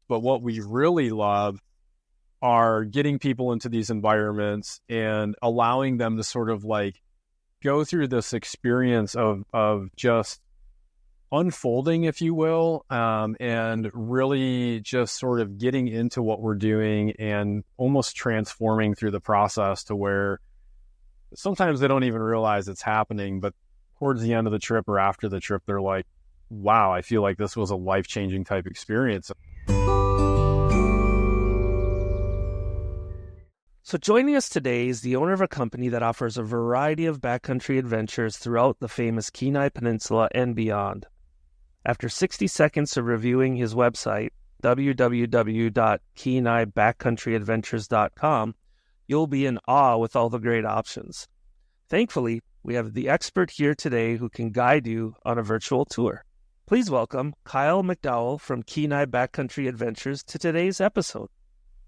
But what we really love are getting people into these environments and allowing them to sort of like go through this experience of just unfolding, if you will, and really just sort of getting into what we're doing and almost transforming through the process to where sometimes they don't even realize it's happening, but towards the end of the trip or after the trip, they're like, wow, I feel like this was a life-changing type experience. So joining us today is the owner of a company that offers a variety of backcountry adventures throughout the famous Kenai Peninsula and beyond. After 60 seconds of reviewing his website, www.kenaibackcountryadventures.com, you'll be in awe with all the great options. Thankfully, we have the expert here today who can guide you on a virtual tour. Please welcome Kyle McDowell from Kenai Backcountry Adventures to today's episode.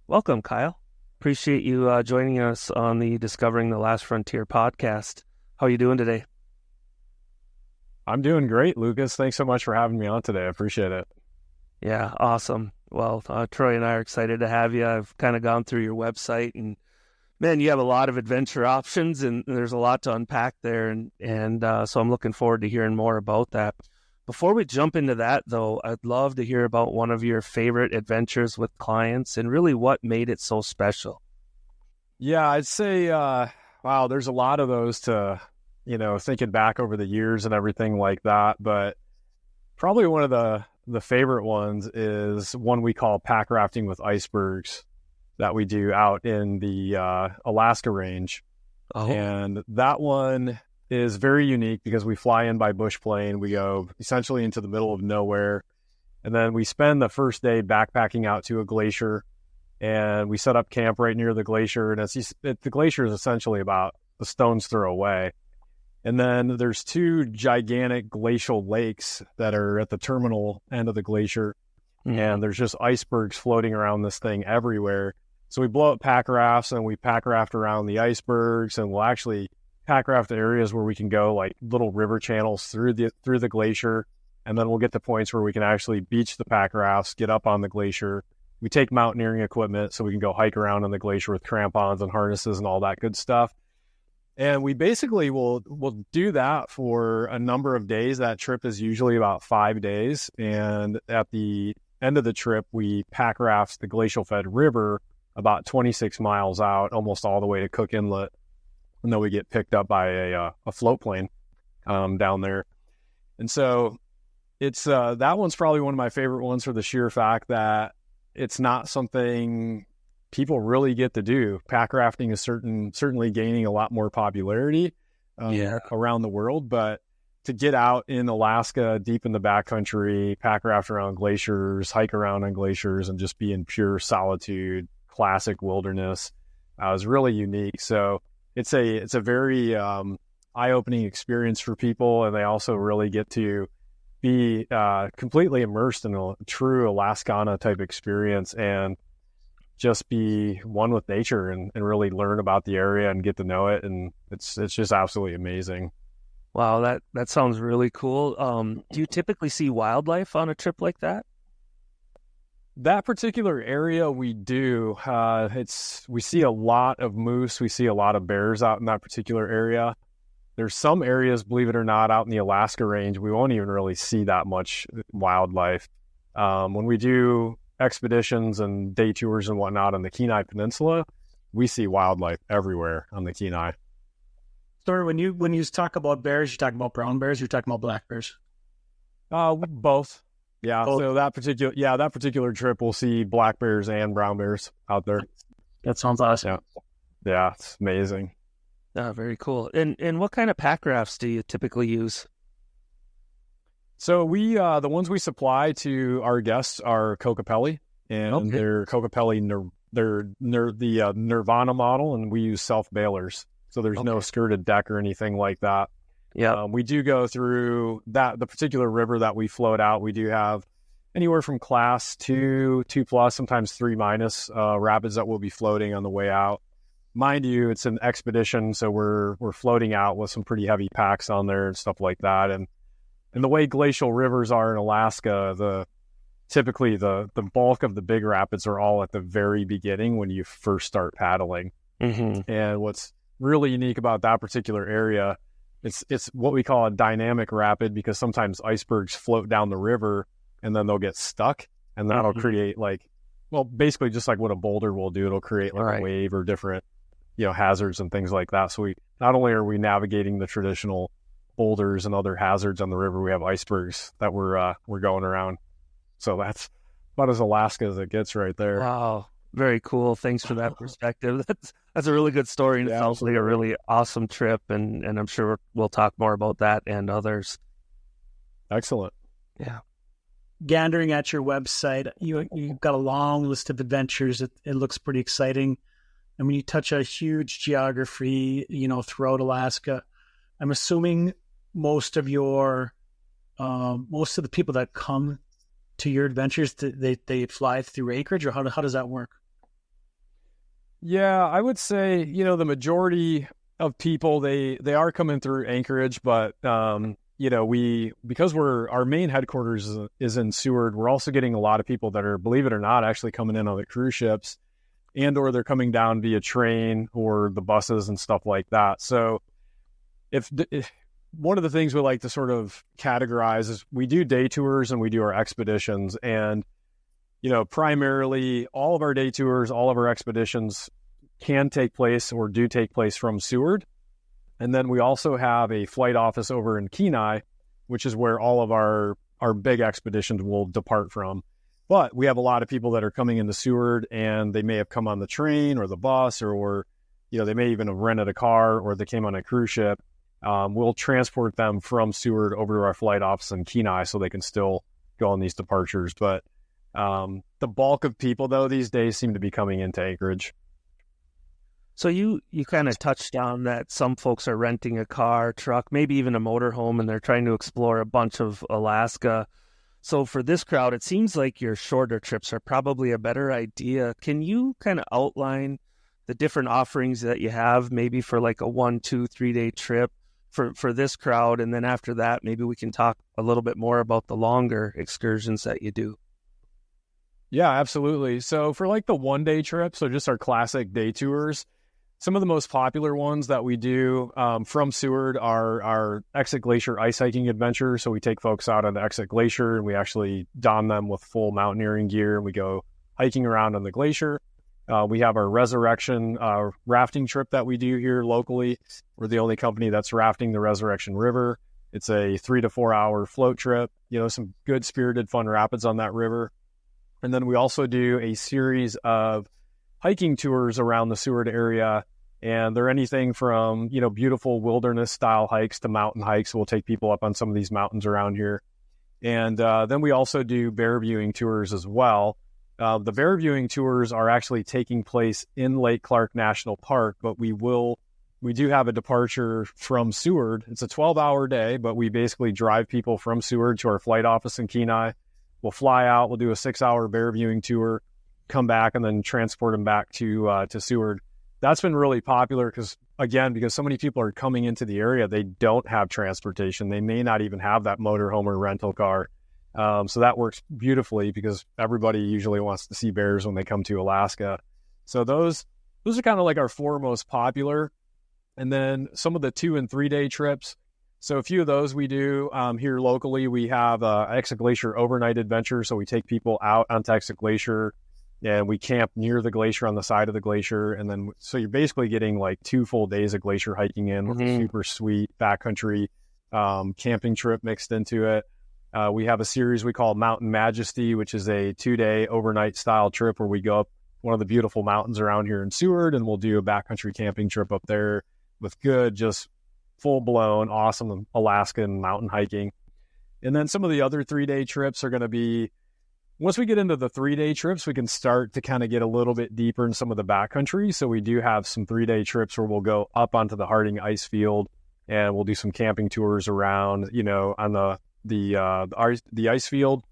Welcome, Kyle. Appreciate you joining us on the Discovering the Last Frontier podcast. How are you doing today? I'm doing great, Lucas. Thanks so much for having me on today. I appreciate it. Yeah, awesome. Well, Troy and I are excited to have you. I've kind of gone through your website, and man, you have a lot of adventure options, and there's a lot to unpack there, and so I'm looking forward to hearing more about that. Before we jump into that, though, I'd love to hear about one of your favorite adventures with clients and really what made it so special. Yeah, I'd say, wow, there's a lot of those to, thinking back over the years and everything like that. But probably one of the favorite ones is one we call pack rafting with icebergs that we do out in the Alaska range. Oh. And that one is very unique because we fly in by bush plane. We go essentially into the middle of nowhere. And then we spend the first day backpacking out to a glacier. And we set up camp right near the glacier. And the glacier is essentially about a stone's throw away. And then there's two gigantic glacial lakes that are at the terminal end of the glacier. Mm-hmm. And there's just icebergs floating around this thing everywhere. So we blow up pack rafts and we pack raft around the icebergs, and we'll actually pack raft areas where we can go like little river channels through the glacier. And then we'll get to points where we can actually beach the pack rafts, get up on the glacier. We take mountaineering equipment so we can go hike around on the glacier with crampons and harnesses and all that good stuff. And we basically will do that for a number of days. That trip is usually about 5 days. And at the end of the trip, we pack raft the glacial fed river about 26 miles out, almost all the way to Cook Inlet. And then we get picked up by a float plane down there. And so it's that one's probably one of my favorite ones for the sheer fact that it's not something people really get to do. Pack rafting is certainly gaining a lot more popularity around the world, but to get out in Alaska, deep in the backcountry, pack raft around glaciers, hike around on glaciers, and just be in pure solitude, classic wilderness, is really unique. So it's a very eye-opening experience for people, and they also really get to be completely immersed in a true Alaskana type experience and just be one with nature and really learn about the area and get to know it. And it's just absolutely amazing. Wow, that sounds really cool. Do you typically see wildlife on a trip like that? That particular area we do. We see a lot of moose. We see a lot of bears out in that particular area. There's some areas, believe it or not, out in the Alaska range, we won't even really see that much wildlife. When we do expeditions and day tours and whatnot on the Kenai Peninsula, we see wildlife everywhere on the Kenai. So when you talk about bears, you're talking about brown bears, you're talking about black bears? Both. Yeah. Both. So that particular trip, we'll see black bears and brown bears out there. That sounds awesome. Yeah, it's amazing. Very cool. And what kind of pack rafts do you typically use? So we the ones we supply to our guests are Kokopelli, and they're Kokopelli. They're the Nirvana model, and we use self bailers. So there's no skirted deck or anything like that. Yeah, we do go through the particular river that we float out. We do have anywhere from class 2, 2+, sometimes 3- rapids that we'll be floating on the way out. Mind you, it's an expedition, so we're floating out with some pretty heavy packs on there and stuff like that. And the way glacial rivers are in Alaska, typically the bulk of the big rapids are all at the very beginning when you first start paddling. Mm-hmm. And what's really unique about that particular area, it's what we call a dynamic rapid, because sometimes icebergs float down the river and then they'll get stuck, and that'll create basically just like what a boulder will do. It'll create like a wave or different, hazards and things like that. So we not only are we navigating the traditional boulders and other hazards on the river, we have icebergs that we're going around. So that's about as Alaska as it gets right there. Wow. Very cool. Thanks for that perspective. That's a really good story, and it sounds like a really awesome trip, and I'm sure we'll talk more about that and others. Excellent. Yeah. Gandering at your website, you've got a long list of adventures. It looks pretty exciting. I mean, you touch a huge geography, throughout Alaska. I'm assuming most of the people that come to your adventures, they fly through Anchorage, or how does that work? Yeah, I would say, the majority of people, they are coming through Anchorage, but, because our main headquarters is in Seward, we're also getting a lot of people that are, believe it or not, actually coming in on the cruise ships, or they're coming down via train or the buses and stuff like that. So if one of the things we like to sort of categorize is we do day tours and we do our expeditions, and primarily all of our day tours, all of our expeditions can take place or do take place from Seward. And then we also have a flight office over in Kenai, which is where all of our big expeditions will depart from. But we have a lot of people that are coming into Seward, and they may have come on the train or the bus, or they may even have rented a car, or they came on a cruise ship. We'll transport them from Seward over to our flight office in Kenai so they can still go on these departures. But the bulk of people, though, these days seem to be coming into Anchorage. So you kind of touched on that some folks are renting a car, truck, maybe even a motorhome, and they're trying to explore a bunch of Alaska. So for this crowd, it seems like your shorter trips are probably a better idea. Can you kind of outline the different offerings that you have, maybe for like a 1, 2, 3 day trip for this crowd? And then after that, maybe we can talk a little bit more about the longer excursions that you do. Yeah, absolutely. So for like the 1 day trips, so just our classic day tours, some of the most popular ones that we do from Seward are our Exit Glacier ice hiking adventure. So we take folks out on the Exit Glacier, and we actually don them with full mountaineering gear, and we go hiking around on the glacier. We have our Resurrection rafting trip that we do here locally. We're the only company that's rafting the Resurrection River. It's a 3 to 4 hour float trip, some good spirited fun rapids on that river. And then we also do a series of hiking tours around the Seward area, and they're anything from, beautiful wilderness style hikes to mountain hikes. We'll take people up on some of these mountains around here. And then we also do bear viewing tours as well. The bear viewing tours are actually taking place in Lake Clark National Park, but we do have a departure from Seward. It's a 12-hour day, but we basically drive people from Seward to our flight office in Kenai. We'll fly out, we'll do a 6-hour bear viewing tour, come back, and then transport them back to Seward. That's been really popular because so many people are coming into the area, they don't have transportation. They may not even have that motorhome or rental car. So that works beautifully because everybody usually wants to see bears when they come to Alaska. So those are kind of like our 4 most popular. And then some of the 2 and 3 day trips. So a few of those we do here locally. We have Exit Glacier overnight adventure. So we take people out onto Exit Glacier, and we camp near the glacier on the side of the glacier. And then, so you're basically getting like 2 full days of glacier hiking in with a super sweet backcountry camping trip mixed into it. We have a series we call Mountain Majesty, which is a 2-day overnight style trip where we go up one of the beautiful mountains around here in Seward, and we'll do a backcountry camping trip up there with good, just full-blown, awesome Alaskan mountain hiking. And then some of the other 3-day trips are going to be, once we get into the 3-day trips, we can start to kind of get a little bit deeper in some of the backcountry. So we do have some 3-day trips where we'll go up onto the Harding ice field, and we'll do some camping tours around, on the ice field.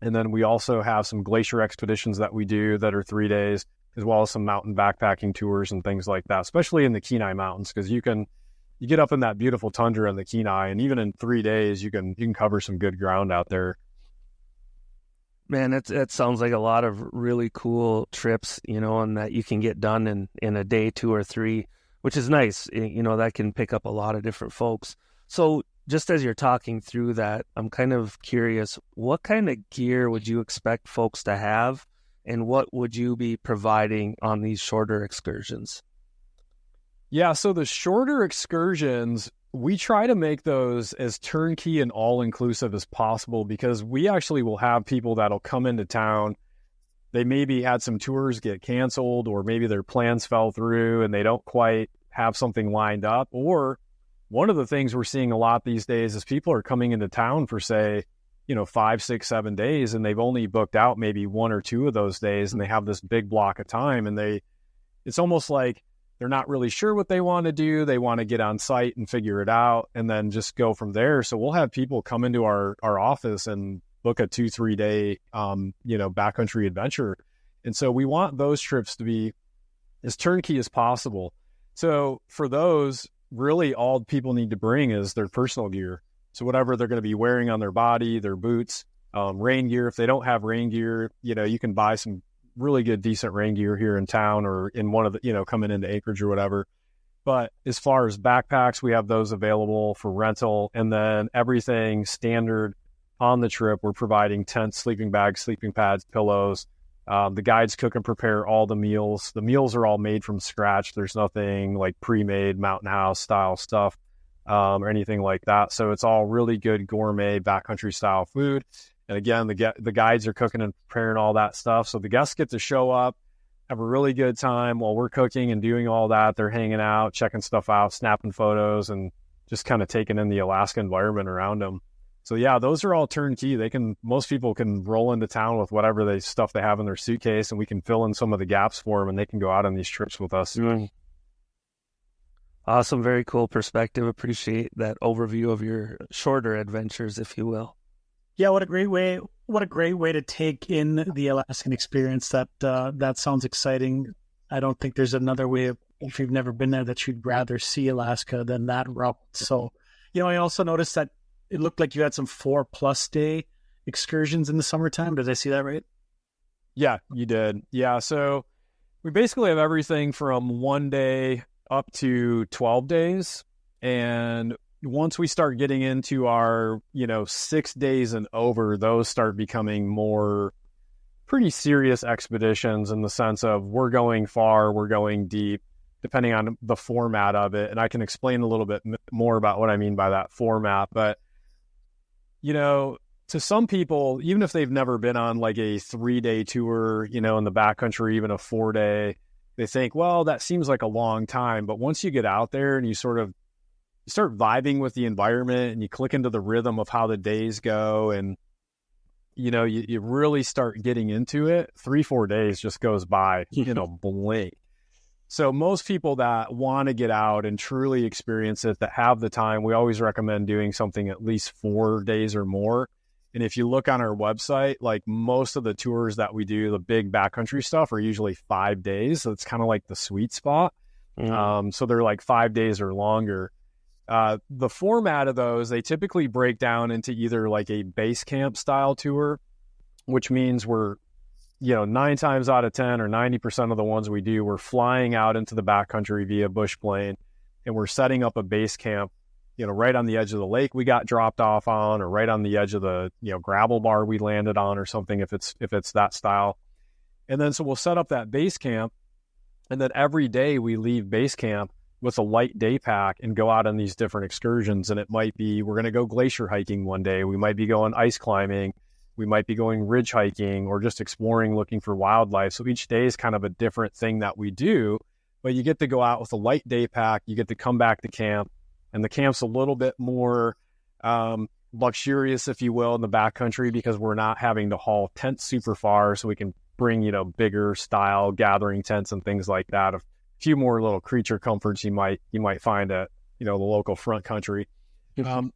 And then we also have some glacier expeditions that we do that are 3 days, as well as some mountain backpacking tours and things like that, especially in the Kenai Mountains, because you get up in that beautiful tundra in the Kenai, and even in 3 days, you can cover some good ground out there. Man, that sounds like a lot of really cool trips, and that you can get done in a day, 2 or 3, which is nice. That can pick up a lot of different folks. So just as you're talking through that, I'm kind of curious, what kind of gear would you expect folks to have, and what would you be providing on these shorter excursions? Yeah, so the shorter excursions, we try to make those as turnkey and all-inclusive as possible, because we actually will have people that'll come into town. They maybe had some tours get canceled, or maybe their plans fell through and they don't quite have something lined up. Or one of the things we're seeing a lot these days is people are coming into town for, say, 5, 6, 7 days, and they've only booked out maybe 1 or 2 of those days, and they have this big block of time, and it's almost like they're not really sure what they want to do. They want to get on site and figure it out and then just go from there. So we'll have people come into our office and book a 2-3 day, backcountry adventure. And so we want those trips to be as turnkey as possible. So for those, really all people need to bring is their personal gear. So whatever they're going to be wearing on their body, their boots, rain gear. If they don't have rain gear, you can buy some really good, decent rain gear here in town, or in one of the, coming into Anchorage or whatever. But as far as backpacks, we have those available for rental. And then everything standard on the trip, we're providing tents, sleeping bags, sleeping pads, pillows. The guides cook and prepare all the meals. The meals are all made from scratch. There's nothing like pre-made Mountain House style stuff or anything like that. So it's all really good gourmet backcountry style food. And again, the guides are cooking and preparing all that stuff. So the guests get to show up, have a really good time while we're cooking and doing all that. They're hanging out, checking stuff out, snapping photos, and just kind of taking in the Alaska environment around them. So yeah, those are all turnkey. Most people can roll into town with whatever stuff they have in their suitcase, and we can fill in some of the gaps for them, and they can go out on these trips with us. Mm. Awesome. Very cool perspective. Appreciate that overview of your shorter adventures, if you will. Yeah, what a great way to take in the Alaskan experience. That sounds exciting. I don't think there's another way, if you've never been there, that you'd rather see Alaska than that route. So, I also noticed that it looked like you had some 4+ day excursions in the summertime. Did I see that right? Yeah, you did. Yeah, so we basically have everything from 1 day up to 12 days. And once we start getting into our, 6 days and over, those start becoming more pretty serious expeditions, in the sense of we're going far, we're going deep, depending on the format of it. And I can explain a little bit more about what I mean by that format. But, to some people, even if they've never been on like a 3-day tour, in the backcountry, even a 4-day, they think, well, that seems like a long time. But once you get out there and you start vibing with the environment and you click into the rhythm of how the days go, and you really start getting into it, 3-4 days just goes by in a blink. So most people that want to get out and truly experience it, that have the time, we always recommend doing something at least 4 days or more. And if you look on our website, like most of the tours that we do, the big backcountry stuff, are usually 5 days. So it's kind of like the sweet spot. So they're like 5 days or longer. The format of those, they typically break down into either like a base camp style tour, which means we're, 9 times out of 10 or 90% of the ones we do, we're flying out into the backcountry via bush plane, and we're setting up a base camp, right on the edge of the lake we got dropped off on, or right on the edge of the, gravel bar we landed on, or something, if it's that style. And then so we'll set up that base camp, and then every day we leave base camp with a light day pack and go out on these different excursions. And it might be, we're going to go glacier hiking one day. We might be going ice climbing. We might be going ridge hiking, or just exploring, looking for wildlife. So each day is kind of a different thing that we do, but you get to go out with a light day pack. You get to come back to camp, and the camp's a little bit more luxurious, if you will, in the backcountry, because we're not having to haul tents super far. So we can bring, bigger style gathering tents and things like that. A few more little creature comforts you might find at, the local front country.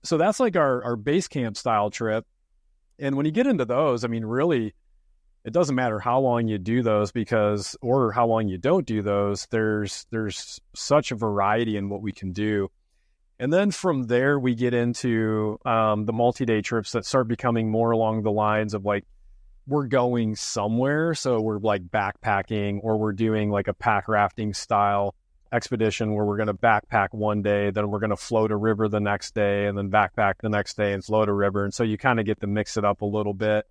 So that's like our base camp style trip. And when you get into those, I mean, really, it doesn't matter how long you do those, or how long you don't do those. There's such a variety in what we can do. And then from there, we get into the multi-day trips that start becoming more along the lines of like, we're going somewhere. So we're like backpacking, or we're doing like a pack rafting style expedition where we're going to backpack one day, then we're going to float a river the next day, and then backpack the next day and float a river. And so you kind of get to mix it up a little bit.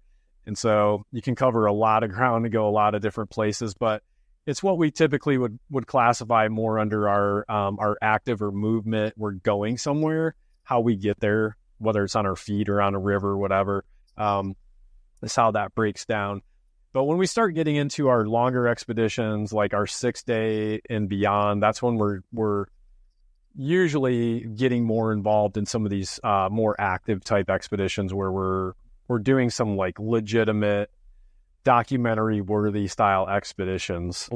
And so you can cover a lot of ground and go a lot of different places, but it's what we typically would classify more under our active or movement. We're going somewhere. How we get there, whether it's on our feet or on a river or whatever, is how that breaks down. But when we start getting into our longer expeditions, like our 6-day and beyond, that's when we're usually getting more involved in some of these more active type expeditions where we're doing some like legitimate documentary worthy style expeditions,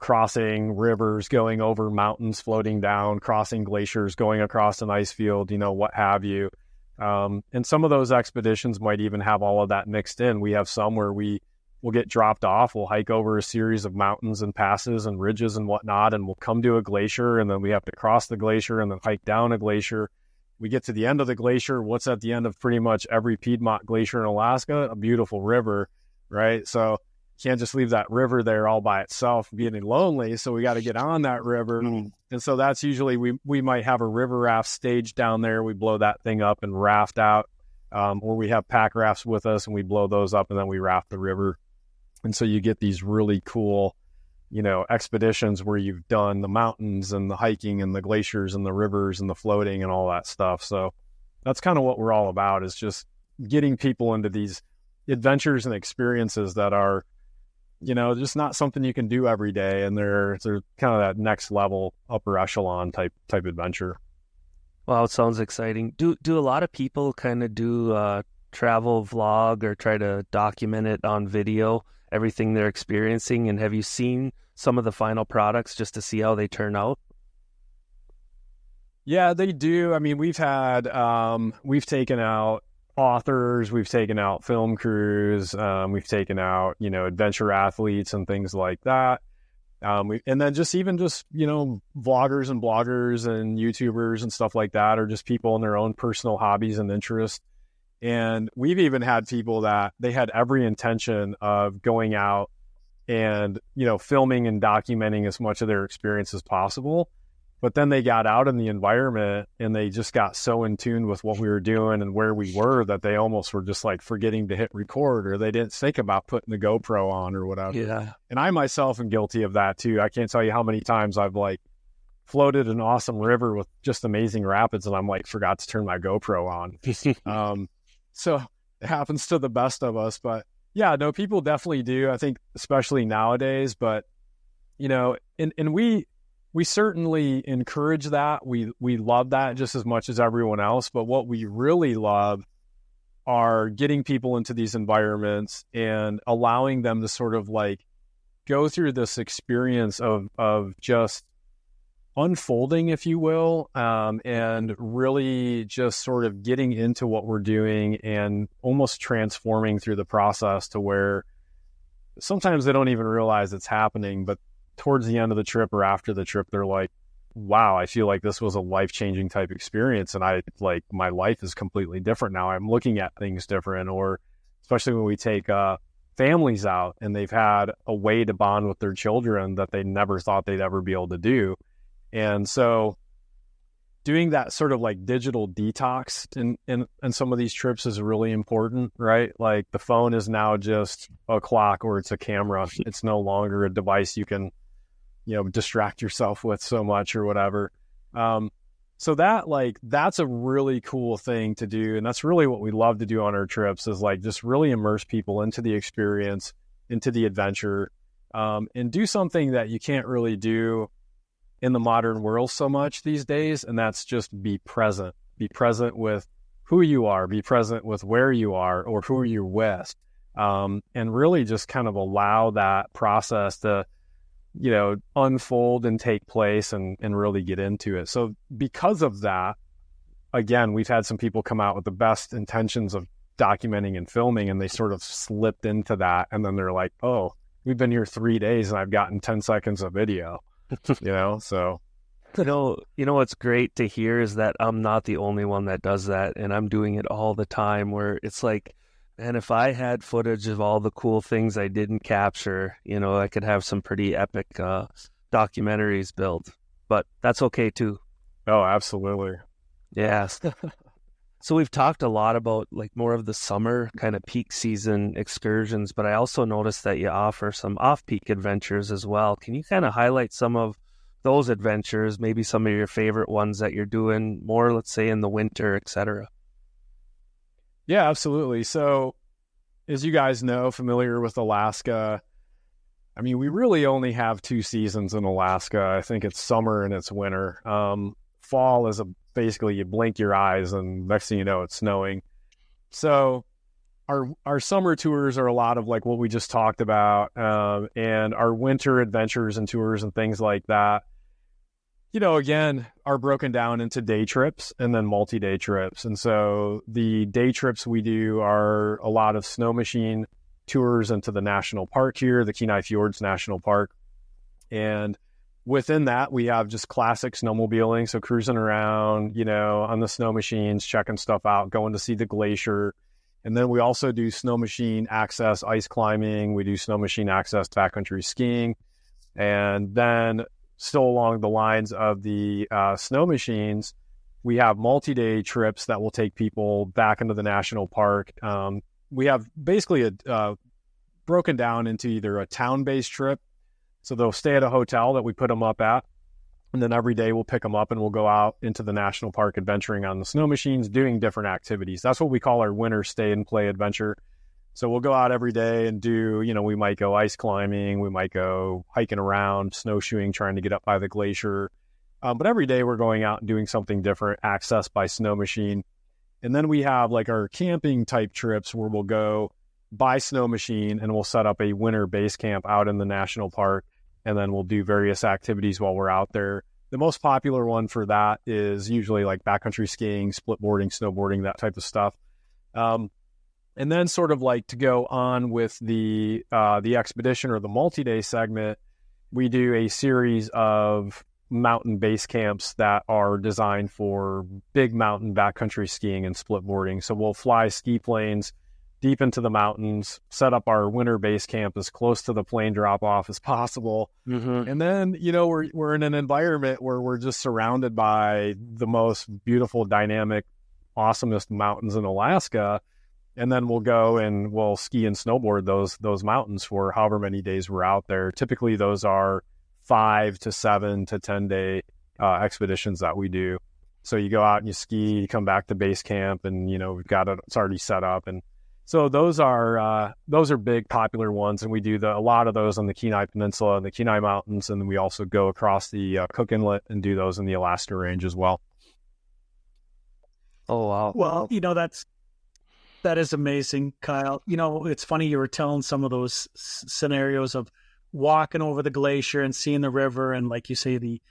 crossing rivers, going over mountains, floating down, crossing glaciers, going across an ice field, what have you. And some of those expeditions might even have all of that mixed in. We have some where we will get dropped off. We'll hike over a series of mountains and passes and ridges and whatnot, and we'll come to a glacier, and then we have to cross the glacier and then hike down a glacier. We get to the end of the glacier. What's at the end of pretty much every Piedmont glacier in Alaska? A beautiful river, right? So you can't just leave that river there all by itself being lonely. So we got to get on that river. And so that's usually, we might have a river raft stage down there. We blow that thing up and raft out, or we have pack rafts with us and we blow those up and then we raft the river. And so you get these really cool, expeditions where you've done the mountains and the hiking and the glaciers and the rivers and the floating and all that stuff. So that's kind of what we're all about, is just getting people into these adventures and experiences that are, just not something you can do every day. And they're kind of that next level, upper echelon type adventure. Wow, it sounds exciting. Do a lot of people kind of do travel vlog or try to document it on video, everything they're experiencing? And have you seen some of the final products just to see how they turn out? Yeah, they do. I mean, we've taken out authors, we've taken out film crews, we've taken out, adventure athletes and things like that. And then just vloggers and bloggers and YouTubers and stuff like that, or just people in their own personal hobbies and interests. And we've even had people that they had every intention of going out and, filming and documenting as much of their experience as possible. But then they got out in the environment and they just got so in tune with what we were doing and where we were that they almost were just like forgetting to hit record, or they didn't think about putting the GoPro on or whatever. Yeah. And I myself am guilty of that too. I can't tell you how many times I've like floated an awesome river with just amazing rapids and I'm like, forgot to turn my GoPro on. So it happens to the best of us, but yeah, no, people definitely do. I think especially nowadays, but and we certainly encourage that. We love that just as much as everyone else. But what we really love are getting people into these environments and allowing them to sort of like go through this experience of just unfolding, if you will, and really just sort of getting into what we're doing and almost transforming through the process to where sometimes they don't even realize it's happening, but towards the end of the trip or after the trip, they're like, wow, I feel like this was a life-changing type experience. And my life is completely different now. I'm looking at things different. Or especially when we take families out and they've had a way to bond with their children that they never thought they'd ever be able to do. And so doing that sort of like digital detox in some of these trips is really important, right? Like the phone is now just a clock or it's a camera. It's no longer a device you can, distract yourself with so much or whatever. So that's a really cool thing to do. And that's really what we love to do on our trips, is like just really immerse people into the experience, into the adventure, and do something that you can't really do in the modern world so much these days. And that's just be present with who you are, be present with where you are or who you're with. And really just kind of allow that process to, unfold and take place and really get into it. So because of that, again, we've had some people come out with the best intentions of documenting and filming, and they sort of slipped into that. And then they're like, oh, we've been here 3 days and I've gotten 10 seconds of video, so. What's great to hear is that I'm not the only one that does that, and I'm doing it all the time, where it's like And if I had footage of all the cool things I didn't capture, I could have some pretty epic documentaries built. But that's okay too. Oh, absolutely. Yes. So we've talked a lot about like more of the summer kind of peak season excursions, but I also noticed that you offer some off-peak adventures as well. Can you kind of highlight some of those adventures, maybe some of your favorite ones that you're doing more, let's say in the winter, etc.? Yeah, absolutely. So as you guys know, familiar with Alaska, I mean, we really only have 2 seasons in Alaska. I think it's summer and it's winter. Fall is basically you blink your eyes and next thing you know, it's snowing. So our summer tours are a lot of like what we just talked about, and our winter adventures and tours and things like that, again, are broken down into day trips and then multi-day trips. And so the day trips we do are a lot of snow machine tours into the national park here, the Kenai Fjords National Park. And within that, we have just classic snowmobiling. So cruising around, on the snow machines, checking stuff out, going to see the glacier. And then we also do snow machine access, ice climbing. We do snow machine access, backcountry skiing. And then still along the lines of the snow machines, we have multi-day trips that will take people back into the national park. We have basically a broken down into either a town-based trip. So they'll stay at a hotel that we put them up at. And then every day we'll pick them up and we'll go out into the national park adventuring on the snow machines, doing different activities. That's what we call our winter stay and play adventure. So we'll go out every day and do, we might go ice climbing, we might go hiking around, snowshoeing, trying to get up by the glacier. But every day we're going out and doing something different, accessed by snow machine. And then we have like our camping type trips where we'll go by snow machine and we'll set up a winter base camp out in the national park. And then we'll do various activities while we're out there. The most popular one for that is usually like backcountry skiing, splitboarding, snowboarding, that type of stuff. And then sort of like to go on with the expedition or the multi-day segment, we do a series of mountain base camps that are designed for big mountain backcountry skiing and splitboarding. So we'll fly ski planes deep into the mountains, set up our winter base camp as close to the plane drop off as possible. Mm-hmm. And then, we're in an environment where we're just surrounded by the most beautiful, dynamic, awesomest mountains in Alaska. And then we'll go and we'll ski and snowboard those mountains for however many days we're out there. Typically those are 5 to 7 to 10 day expeditions that we do. So you go out and you ski, you come back to base camp and, we've got it's already set up. And so those are big popular ones, and we do a lot of those on the Kenai Peninsula and the Kenai Mountains, and then we also go across the Cook Inlet and do those in the Alaska Range as well. Oh wow! Well, that is amazing, Kyle. It's funny you were telling some of those scenarios of walking over the glacier and seeing the river, and like you say, the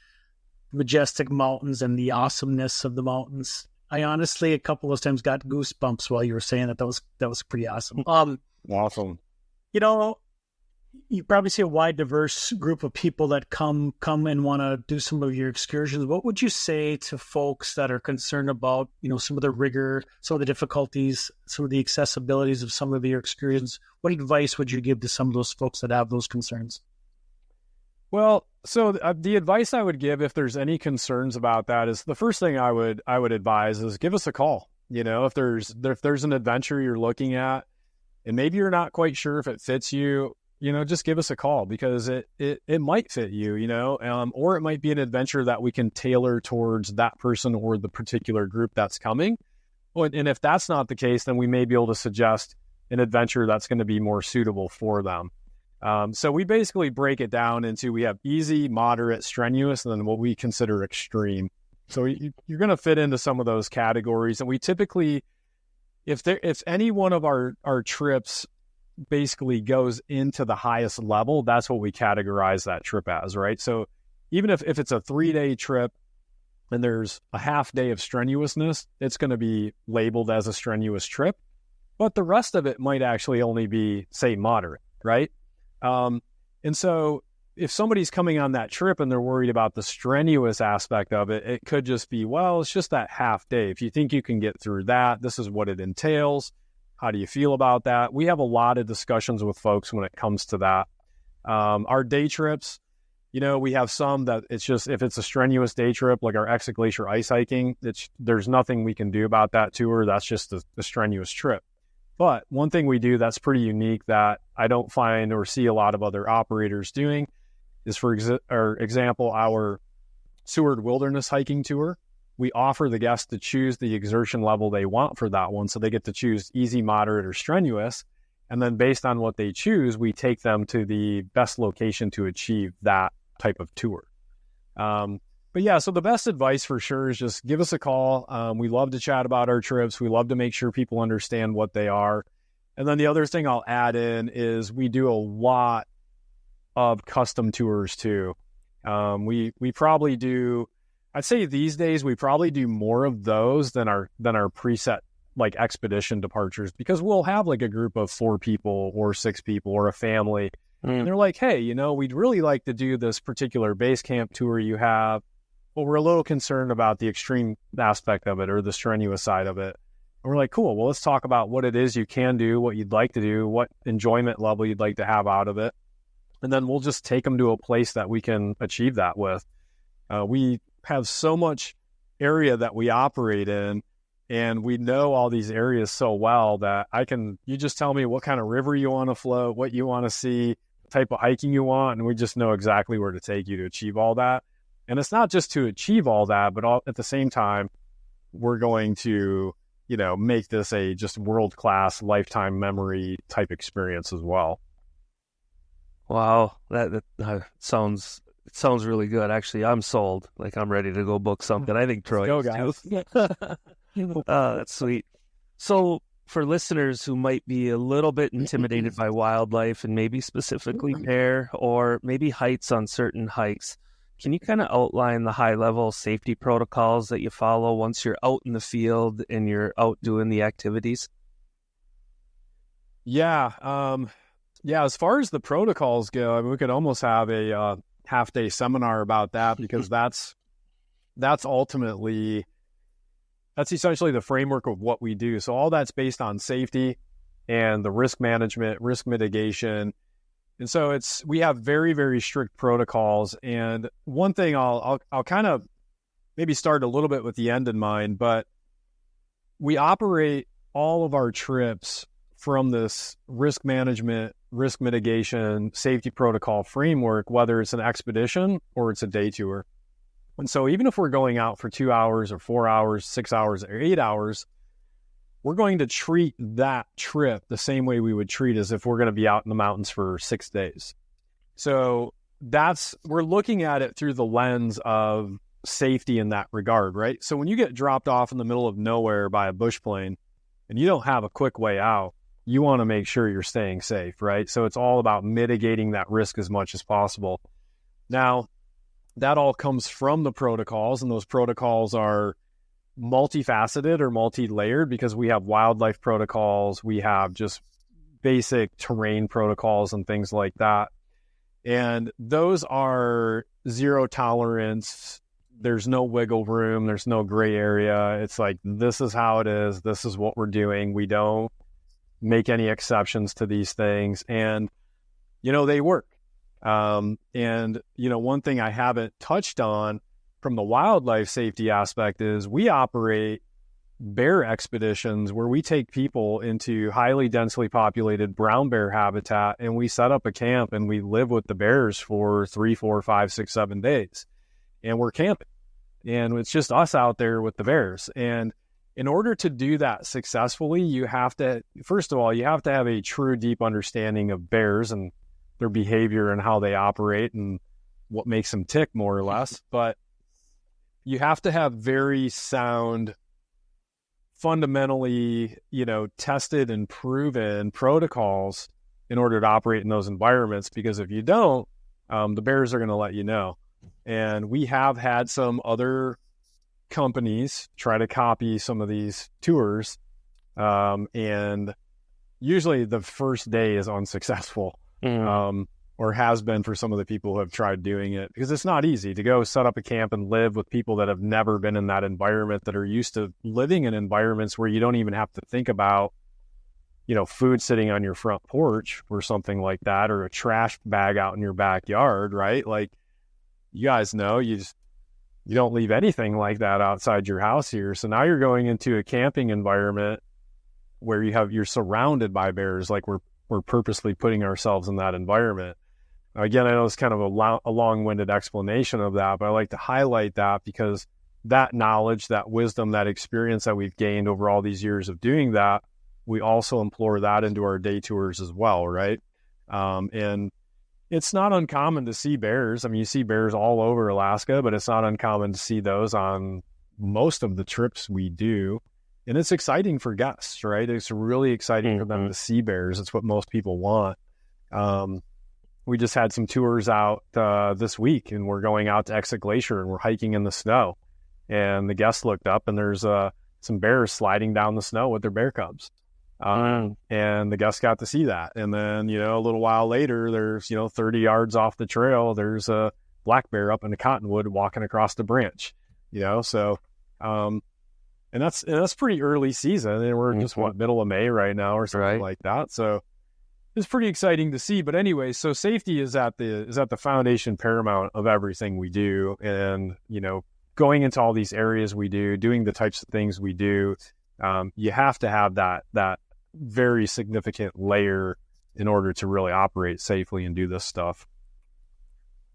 majestic mountains and the awesomeness of the mountains. I honestly, a couple of times got goosebumps while you were saying that. That was pretty awesome. Awesome. You probably see a wide, diverse group of people that come and want to do some of your excursions. What would you say to folks that are concerned about, some of the rigor, some of the difficulties, some of the accessibilities of some of your excursions? What advice would you give to some of those folks that have those concerns? Well, so the advice I would give if there's any concerns about that is the first thing I would advise is give us a call. If there's an adventure you're looking at and maybe you're not quite sure if it fits you, just give us a call because it might fit you, or it might be an adventure that we can tailor towards that person or the particular group that's coming. And if that's not the case, then we may be able to suggest an adventure that's going to be more suitable for them. So we basically break it down into, we have easy, moderate, strenuous, and then what we consider extreme. So you're going to fit into some of those categories. And we typically, if any one of our trips basically goes into the highest level, that's what we categorize that trip as, right? So even if it's a 3-day trip and there's a half day of strenuousness, it's going to be labeled as a strenuous trip. But the rest of it might actually only be, say, moderate, right? And so if somebody's coming on that trip and they're worried about the strenuous aspect of it, it could just be, well, it's just that half day. If you think you can get through that, this is what it entails. How do you feel about that? We have a lot of discussions with folks when it comes to that. Our day trips, we have some that it's just, if it's a strenuous day trip, like our Exit Glacier ice hiking, there's nothing we can do about that tour. That's just a strenuous trip. But one thing we do that's pretty unique that I don't find or see a lot of other operators doing is, for example, our Seward Wilderness hiking tour. We offer the guests to choose the exertion level they want for that one. So they get to choose easy, moderate, or strenuous. And then based on what they choose, we take them to the best location to achieve that type of tour. But yeah, so the best advice for sure is just give us a call. We love to chat about our trips. We love to make sure people understand what they are. And then the other thing I'll add in is we do a lot of custom tours too. We probably do, I'd say these days we probably do more of those than our preset like expedition departures, because we'll have like a group of 4 people or 6 people or a family. And they're like, hey, we'd really like to do this particular base camp tour you have, but we're a little concerned about the extreme aspect of it or the strenuous side of it. And we're like, cool, well, let's talk about what it is you can do, what you'd like to do, what enjoyment level you'd like to have out of it. And then we'll just take them to a place that we can achieve that with. We have so much area that we operate in, and we know all these areas so well that you just tell me what kind of river you want to float, what you want to see, type of hiking you want, and we just know exactly where to take you to achieve all that. And it's not just to achieve all that, but at the same time, we're going to, make this a just world-class lifetime memory type experience as well. Wow, that sounds really good. Actually, I'm sold. Like, I'm ready to go book something. I think Troy is too. That's sweet. So for listeners who might be a little bit intimidated by wildlife and maybe specifically bear or maybe heights on certain hikes, can you kind of outline the high-level safety protocols that you follow once you're out in the field and you're out doing the activities? Yeah. As far as the protocols go, I mean, we could almost have a half-day seminar about that, because that's essentially the framework of what we do. So all that's based on safety and the risk management, risk mitigation. And so we have very, very strict protocols. And one thing I'll kind of maybe start a little bit with the end in mind, but we operate all of our trips from this risk management, risk mitigation, safety protocol framework, whether it's an expedition or it's a day tour. And so even if we're going out for 2 hours or 4 hours, 6 hours or 8 hours, we're going to treat that trip the same way we would treat as if we're going to be out in the mountains for 6 days. So we're looking at it through the lens of safety in that regard, right? So when you get dropped off in the middle of nowhere by a bush plane and you don't have a quick way out, you want to make sure you're staying safe, right? So it's all about mitigating that risk as much as possible. Now, that all comes from the protocols, and those protocols are multifaceted or multi-layered, because we have wildlife protocols, we have just basic terrain protocols and things like that. And those are zero tolerance. There's no wiggle room. There's no gray area. It's like, this is how it is. This is what we're doing. We don't make any exceptions to these things. And, they work. And, one thing I haven't touched on from the wildlife safety aspect is we operate bear expeditions where we take people into highly densely populated brown bear habitat, and we set up a camp and we live with the bears for 3, 4, 5, 6, 7 days. And we're camping. And it's just us out there with the bears. And in order to do that successfully, you have to have a true deep understanding of bears and their behavior and how they operate and what makes them tick, more or less. But you have to have very sound, fundamentally, tested and proven protocols in order to operate in those environments, because if you don't, the bears are going to let you know. And we have had some other companies try to copy some of these tours, and usually the first day is unsuccessful. Or has been for some of the people who have tried doing it, because it's not easy to go set up a camp and live with people that have never been in that environment, that are used to living in environments where you don't even have to think about food sitting on your front porch or something like that, or a trash bag out in your backyard, right? Like, you guys know, you don't leave anything like that outside your house here. So now you're going into a camping environment where you're surrounded by bears. Like, we're purposely putting ourselves in that environment. Again, I know it's kind of a long-winded explanation of that, but I like to highlight that because that knowledge, that wisdom, that experience that we've gained over all these years of doing that, we also implore that into our day tours as well, right? And it's not uncommon to see bears. I mean, you see bears all over Alaska, but it's not uncommon to see those on most of the trips we do. And it's exciting for guests, right? It's really exciting for them to see bears. It's what most people want. We just had some tours out this week, and we're going out to Exit Glacier, and we're hiking in the snow. And the guests looked up, and there's some bears sliding down the snow with their bear cubs. And the guests got to see that. And then, a little while later, there's, 30 yards off the trail, there's a black bear up in the cottonwood walking across the branch, so, and that's pretty early season, and we're just middle of May right now or something like that. So it's pretty exciting to see. But anyway, so safety is at the foundation paramount of everything we do. And, going into all these areas we do, doing the types of things we do, you have to have that very significant layer in order to really operate safely and do this stuff.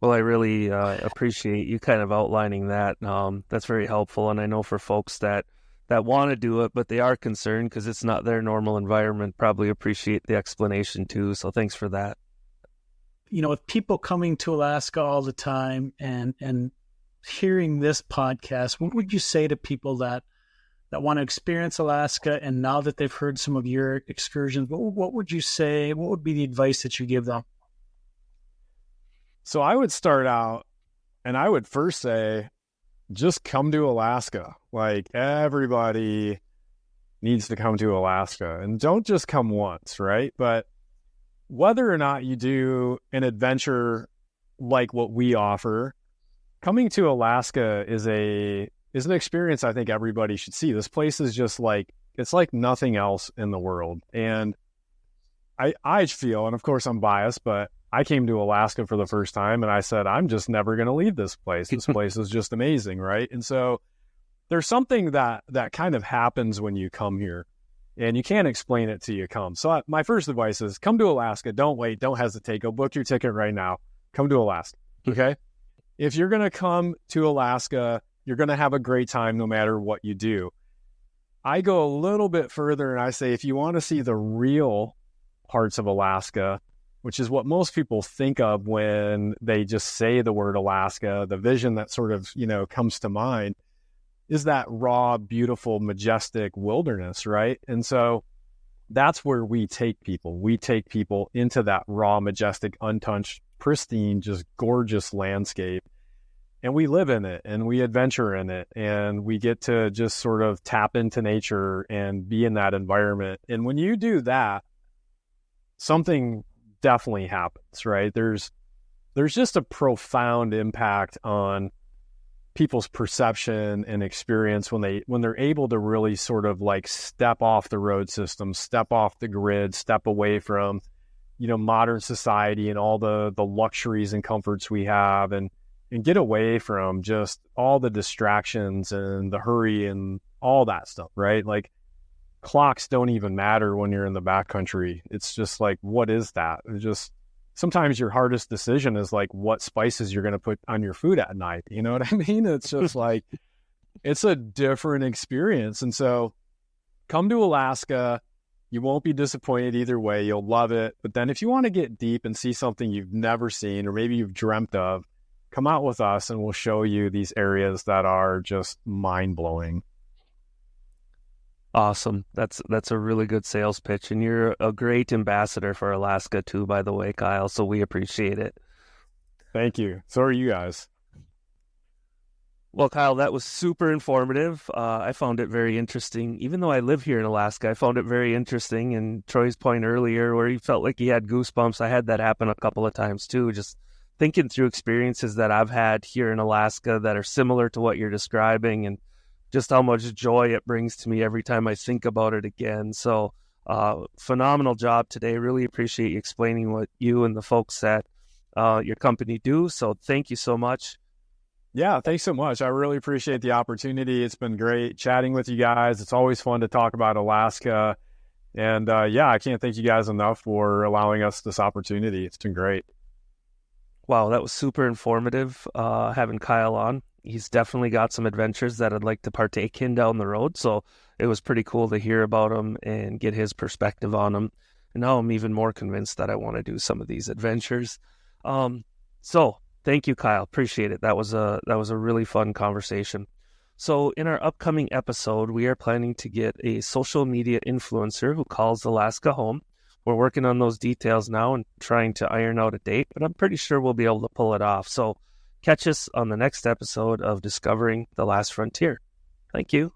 Well, I really appreciate you kind of outlining that. That's very helpful. And I know for folks that want to do it, but they are concerned because it's not their normal environment, probably appreciate the explanation too. So thanks for that. With people coming to Alaska all the time and hearing this podcast, what would you say to people that want to experience Alaska, and now that they've heard some of your excursions, what would you say? What would be the advice that you give them? So I would start out, and I would first say, just come to Alaska. Like, everybody needs to come to Alaska, and don't just come once, right? But whether or not you do an adventure like what we offer, coming to Alaska is an experience I think everybody should see. This place is just it's like nothing else in the world. And I feel, and of course I'm biased, but I came to Alaska for the first time and I said, I'm just never going to leave this place. This place is just amazing, right? And so there's something that kind of happens when you come here, and you can't explain it till you come. So my first advice is come to Alaska. Don't wait. Don't hesitate. Go book your ticket right now. Come to Alaska, okay? If you're going to come to Alaska, you're going to have a great time no matter what you do. I go a little bit further and I say, if you want to see the real parts of Alaska, which is what most people think of when they just say the word Alaska, the vision that sort of, comes to mind is that raw, beautiful, majestic wilderness, right? And so that's where we take people. We take people into that raw, majestic, untouched, pristine, just gorgeous landscape. And we live in it, and we adventure in it, and we get to just sort of tap into nature and be in that environment. And when you do that, something definitely happens, right? There's just a profound impact on people's perception and experience when they're able to really sort of step off the road system, step off the grid, step away from, modern society and all the luxuries and comforts we have, and get away from just all the distractions and the hurry and all that stuff, right? Clocks don't even matter when you're in the backcountry. It's just what is that? It's just sometimes your hardest decision is what spices you're going to put on your food at night. You know what I mean? It's just it's a different experience. And so come to Alaska. You won't be disappointed either way. You'll love it. But then if you want to get deep and see something you've never seen, or maybe you've dreamt of, come out with us and we'll show you these areas that are just mind-blowing. Awesome. That's a really good sales pitch. And you're a great ambassador for Alaska too, by the way, Kyle. So we appreciate it. Thank you. So are you guys. Well, Kyle, that was super informative. I found it very interesting. Even though I live here in Alaska, I found it very interesting. And Troy's point earlier where he felt like he had goosebumps, I had that happen a couple of times too. Just thinking through experiences that I've had here in Alaska that are similar to what you're describing, and just how much joy it brings to me every time I think about it again. So Phenomenal job today. Really appreciate you explaining what you and the folks at your company do. So thank you so much. Yeah, thanks so much. I really appreciate the opportunity. It's been great chatting with you guys. It's always fun to talk about Alaska. And yeah, I can't thank you guys enough for allowing us this opportunity. It's been great. Wow, that was super informative having Kyle on. He's definitely got some adventures that I'd like to partake in down the road. So it was pretty cool to hear about him and get his perspective on them. And now I'm even more convinced that I want to do some of these adventures. So thank you, Kyle. Appreciate it. That was a really fun conversation. So in our upcoming episode, we are planning to get a social media influencer who calls Alaska home. We're working on those details now and trying to iron out a date, but I'm pretty sure we'll be able to pull it off. So catch us on the next episode of Discovering the Last Frontier. Thank you.